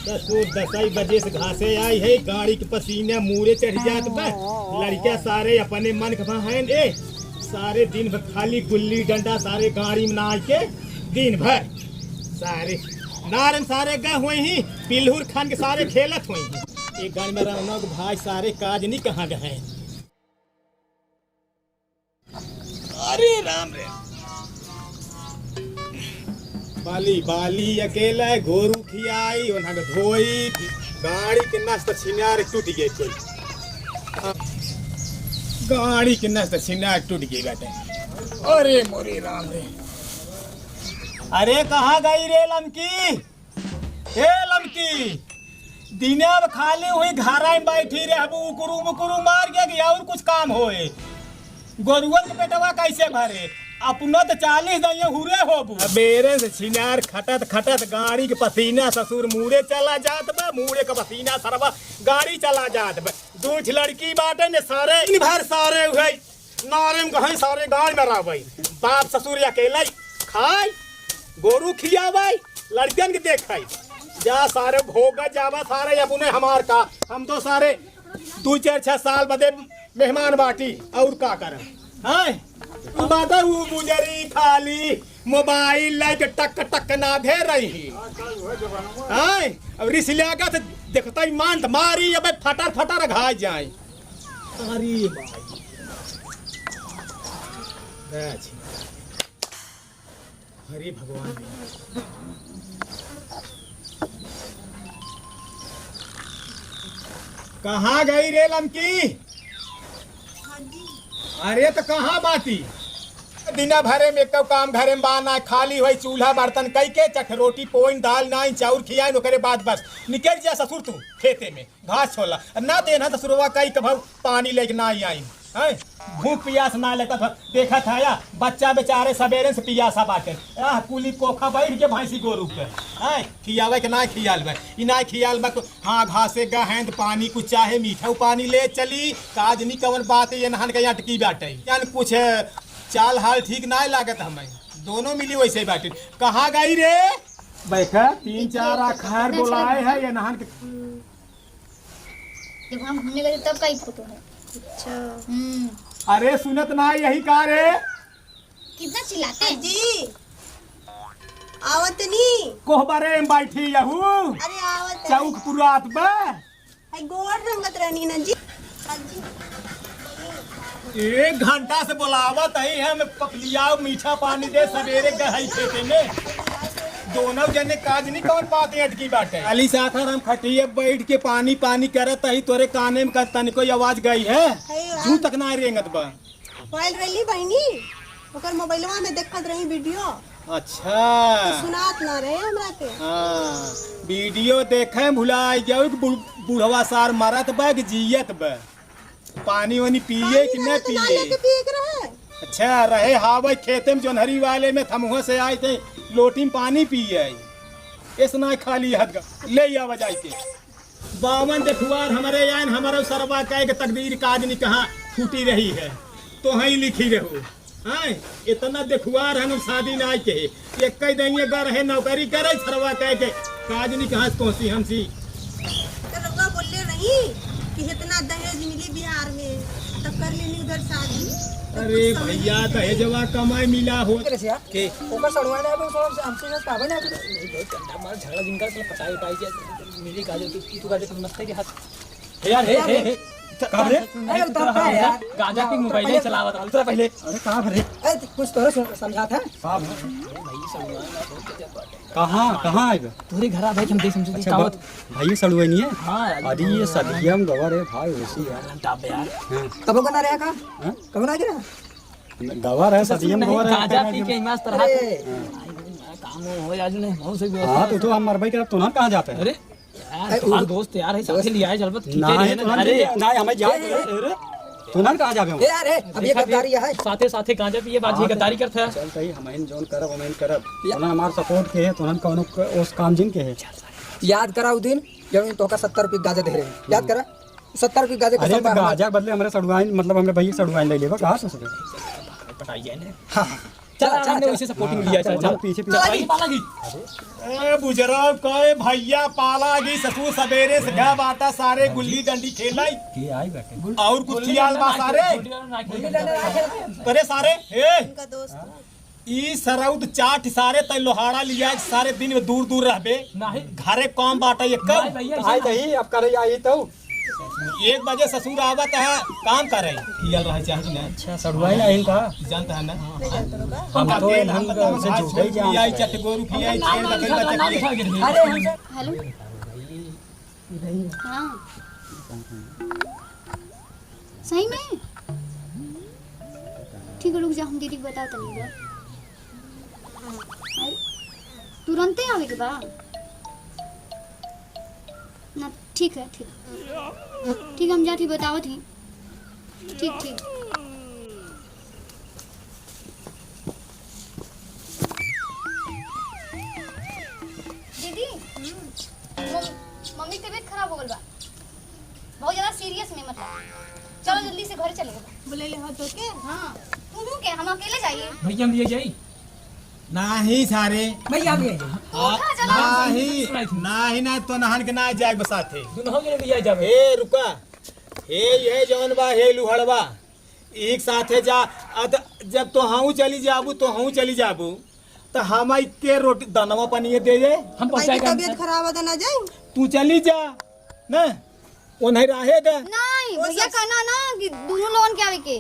ससुर 10 बजे से घासे आई है, गाड़ी के पसीने मुँहे चढ़ जात बा। लड़कियां सारे अपने मन के हैं ए, सारे दिन भर खाली गुल्ली डंडा सारे गाड़ी में नाच के दिन भर सारे नारन सारे गए हुए ही पिल्हुर खान के सारे खेलत हुए ही। एक गाड़ी में रौनक भाई सारे काज नहीं कहाँ गए। अरे राम रे बाली बाली अकेला गोरू खियाई वहाँ धोई गाड़ी के नस्त छिनार टूट गई कोई गाड़ी के नस्त छिनार टूट गई बेटे। अरे मोरे राम रे अरे कहाँ गई रे लमकी हे लमकी दिने अब खाली हुई घर में बैठी रे अब उकुरू मुकुरू मार गया और कुछ काम होए गोरुअन के पेटवा कैसे भरे अपनो तो 40 दैया हुरे होबू बेरे से छिनार खटत खटत गाड़ी के पसीना ससुर मुड़े चला जात बा मुड़े का पसीना सरवा गाड़ी चला जात बा। दूठ लड़की बाटे ने सारे इन भर सारे हुई नारे में कहीं सारे गाड़ी में रहबै बाप ससुर अकेले खाई गोरू खियाबै लड़कियन के देखै जा सारे भोग जावा सारे अपने हमार का हम तो सारे 2-4-6 साल बदे मेहमान बाटी और का कर है बात वो गुजरी खाली मोबाइल लाइक टक टक ना दे रही है अब रिसलिया का देखता ही मान मारी अब फटर फटर घा जाए। अरे भाई हरे भगवान कहाँ गई रे लमकी? अरे तो कहाँ बाती दिना भरे में कब काम घरे में बाना खाली हुई चूल्हा बर्तन कई के चख रोटी पोइन दाल नाइन चाउर खियाई करे बाद बस निकल जा ससुर तू खेते में घास छोला ना देना ससुरवा कई कभी पानी लेके ना आई है भूख पियास ना लेता था देखा था या बच्चा बेचारे सवेरे से पियासा बाटे कुली कोखा बैठ के भैंसी गोरू के है खियावे के ना खियाल इना खियाल हाँ घासे गहंद पानी कुछ चाहे मीठा पानी ले चली काज नहीं कवन बात ये नहन के अटकी बाटे यानी कुछ चाल हाल ठीक ना लागत हमें दोनों मिली वैसे बाटे। कहाँ गई रे बैठा 3-4 आखार बुलाए है ये नहन के जब हम घूमने गए तब का ही फोटो है। अच्छा अरे सुनत ना यही का रे कितना चिल्लाते हैं जी आवत नहीं कोहबरे में बैठी यहू अरे आवत चौक पुरात बा आई गोर रंगत रहनी ना जी। 1 घंटा से बुलावत है हम पपलिया मीठा पानी दे सवेरे गहई खेते में दोनों जने काज नहीं कौन पाते अटकी बाटे अली साथर हम खटिए बैठ के पानी पानी करत ही तोरे काने में तन कोई आवाज गई है जू तक ना रेंगत बा मोबाइल रही बहनी ओकर मोबाइलवा में देखत रही वीडियो। अच्छा तो सुनात ना रहे हमरा के हाँ वीडियो देखे भुला गयो बुढ़वा सार मरत बा कि जियत बा पानी वानी पिए कि न पिए। अच्छा रहे हावे खेते में जोनहरी वाले में थमुह से आए थे लोटी में पानी पिए ऐसा खाली हद ले आवा जाए 52 देखुआर हमारे यान हमारा सरवा कह के तकदीर काज नहीं कहाँ फूटी रही है तो ही लिखी रहो हैं इतना देखुआर हम शादी ना के एक कई दैनिए गर है नौकरी करे सरवा कह के काज नहीं कहाँ पहुंची हमसी तो बोले रही कि इतना दहेज मिली बिहार में तब कर लेनी उधर शादी। अरे भैया दहेजवा कमाई मिला हो के ऊपर सड़वाने अब हमसे ना पावे ना हमारा झगड़ा जिनका पटाई पाई के मिली काजे तू काजे तो मस्त है के हाथ यार हे कहां रे अरे गांजा की मोबाइल चलावत उतरा पहले अरे कहां रे कुछ तोरे समझा था हां भाई कहां कहां आएगा तोरे घर आ भाई हम देख समझे कावत भाई सड़ुए नहीं है हां अरे ये सदियम गवर है भाई वैसी यार टाप यार कब को ना रहा का कब ना गिरा गवर है सदियम गवर है गांजा पी के हिमास तरह काम हो आज ने बहुत से हां तो हम मरबई कर तो ना कहां जाते हैं अरे यार दोस्त यार है साथ लिया है चलबत अरे नहीं हमें जा अरे तुनन कहां जाबे यार अब ये गद्दारी है साथे साथे गांजा पिए बाजी गद्दारी करता है चल तई हमें जोन करब हमें करब तुनन हमार सपोर्ट के है तुनन कोनो उस काम जिन के है याद करा उस दिन जब तो का 70 रुपए गांजा दे रहे याद करा 70 रुपए गांजा का गांजा बदले हमरे सड़वाइन मतलब हमरे भई सड़वाइन ले लेबा कहां से पटाई है ने हां चल हमने वैसे सपोर्टिंग दिया। चल चल पीछे पीछे पालागी। ए बुजुर्ग कहे भैया पालागी ससुर सवेरे से घर बाता सारे गुल्ली डंडी खेलाई के आई बैठे और कुचियाल बा सारे करे सारे हे उनका दोस्त ई सरौद चाट सारे तय लोहाड़ा लिया सारे दिन में दूर दूर रहबे नहीं घरे काम बाटा ये कब भैया आई दही अब करे आई तो 1 बजे ससुर आवत है काम करे कियल रहे चाहिए ना अच्छा सड़वाई ना इनका जानता है ना हम तो हम से जुड़े जा खियाई चटगोरू खियाई छेड़ बकरी बच्चा अरे हेलो हाँ सही में ठीक है रुक जा हम दीदी को बता तनी तुरंत ही आवे के बा ना ठीक है ठीक हम जाती बतावत ही ठीक दीदी मम्मी की तबीयत खराब हो गल बा बहुत ज्यादा सीरियस में मतलब चलो जल्दी से घर चले बोले ले हो तो के हाँ तू के हम अकेले जाइए भैया हम लिए जाई नहीं सारे भैया हम लिए नहीं नहीं तो नहान के ना जाए बसाथे दुनों के लिए जावे हे रुका हे ये जौन बा हे लुहड़वा एक साथे जा जब तो हाउ चली जाबू तो हाउ चली जाबू तो हम के रोटी दनवा पनिए दे जे हम भाई की पहुंचाएगा तबीयत खराब है तो ना जाए तू चली जा ना वो नहीं रहेगा नहीं भैया कहना ना कि दोनों लोगन के आवे के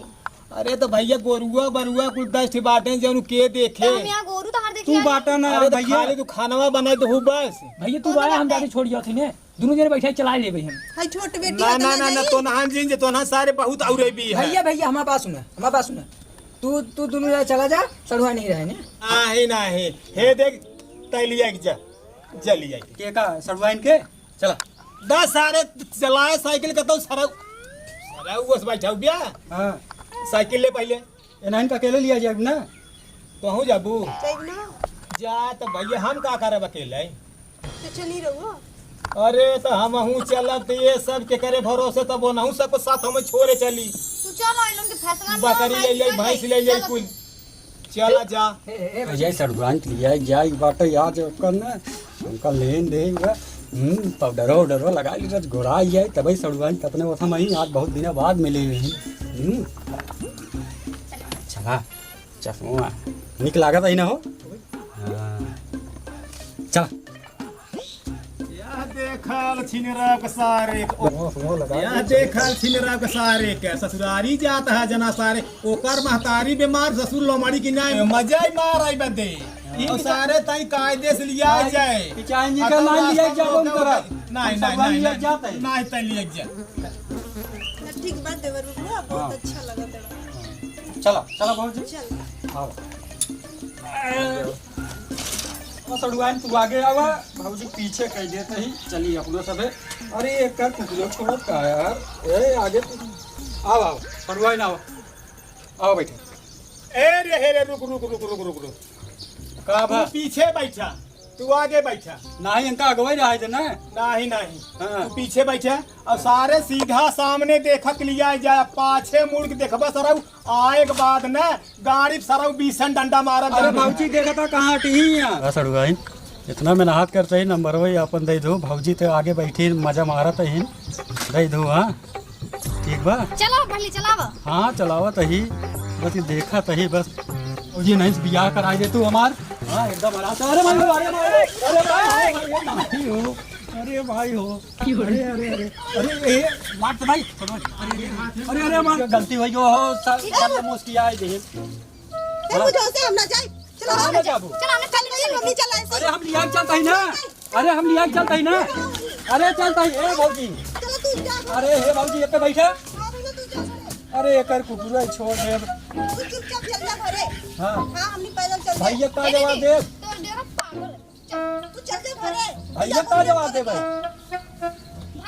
अरे तो भैया गोरुआ बरुआ कुछ 10 बाटे जौन के देखे हम यहाँ गोरू तो हर देखिए तू बाटा ना अरे तो भैया खाली तू खानवा बनाए तो हूँ बस भैया तू आया हम गाड़ी छोड़ जाती ने दोनों जने बैठे चला ले भाई हम हाय छोट बेटी ना है तो ना ना ना जाई। तो नहान जिन तो ना सारे बहुत और भी है भैया भैया हमारे पास सुना तू दोनों जने चला जा सड़वा नहीं रहे ने नहीं नहीं हे देख तैलिया जा जली जाए के का सड़वा इनके चला 10 सारे चलाए साइकिल का तो सारा बस बैठा बिया हां साइकिल ले पहले एनाइन का अकेले लिया जाए ना तो हूँ जाबू जाइब ना जा तो भैया हम का करब अकेले तो चली रहो अरे तो हम हूँ चलब तो ये सब के करे भरोसे तब वो नहू सबको साथ हम छोड़े चली तू चलो इन लोग के फैसला में बकरी ले जाई भैंस ले जाई कुल चला जा जय सड़वान लिया जाए बाटा याद कर ना उनका लेन देगा पाउडर वाउडर लगा ली बस घोड़ा जाए तभी सड़वान अपने वो हम आज बहुत दिन बाद मिले चला चश्मा निक लागत है ना हो चल यह देखल छिनरा के सारे लगा यह देखल छिनरा के सारे के ससुरारी जाता है जना सारे ओकर महतारी बीमार ससुर लोमड़ी की नहीं मजा ही मार आई बदे और सारे तई कायदे से लिया जाए चाइन जी का नाम लिया जाओ हम करा नहीं सब नहीं लिया नहीं जाता है। नहीं तई लिया जा ना ठीक बात देवर रुकना बहुत अच्छा लगा तेरा चला चला बहुत जी चल आओ सड़वान तू आगे आवा भाऊजी पीछे कह देते ही चली अपनो सबे अरे एक कर कुकुलो छोड़त का यार ए आगे तू आओ आओ सड़वान आओ आओ बैठे ए रे रुक रुक रुक रुक रुक रुक का तू भा पीछे बैठा तू आगे बैठा नहीं इनका अगवाई रहा है ना नहीं नहीं हाँ। तू पीछे बैठा और सारे सीधा सामने देखक लिया जाए पाछे मुड़ के देखबा सरौ आए के बाद ना गाड़ी सरौ बीसन डंडा मारब अरे भाऊजी देखा था कहाँ हटी यहाँ सड़वाइन इतना मेहनत करते ही नंबर वही अपन दे दो भाऊजी तो आगे बैठी मजा मारत है दे दो हाँ ठीक बा चलो भले चलावा हाँ चलावत ही बस ये देखा तही बस जी नहीं बियाह करा दे तू हमार हाँ एकदम आराम अरे भाई हो अरे भाई हो अरे भाई हो अरे अरे अरे अरे ये मार तो भाई अरे अरे मार गलती हुई हो सब मुस्किया है देख ए बुझो से हम ना जाए चलो हाँ ना जाबू चलो हमने चल चल मम्मी चला अरे हम लिया चलता ही ना अरे हम लिया चलता ही ना अरे चलता ही ए भौजी चलो तू जा अरे हे भौजी ये पे बैठा अरे तू जा अरे एकर कुकुरा छोड़ दे तू चुपचाप चल जा घरे हाँ हां हमनी पैदल चल भैया का जवाब दे तो देखो पागल तू चल जा घरे भैया का जवाब दे भाई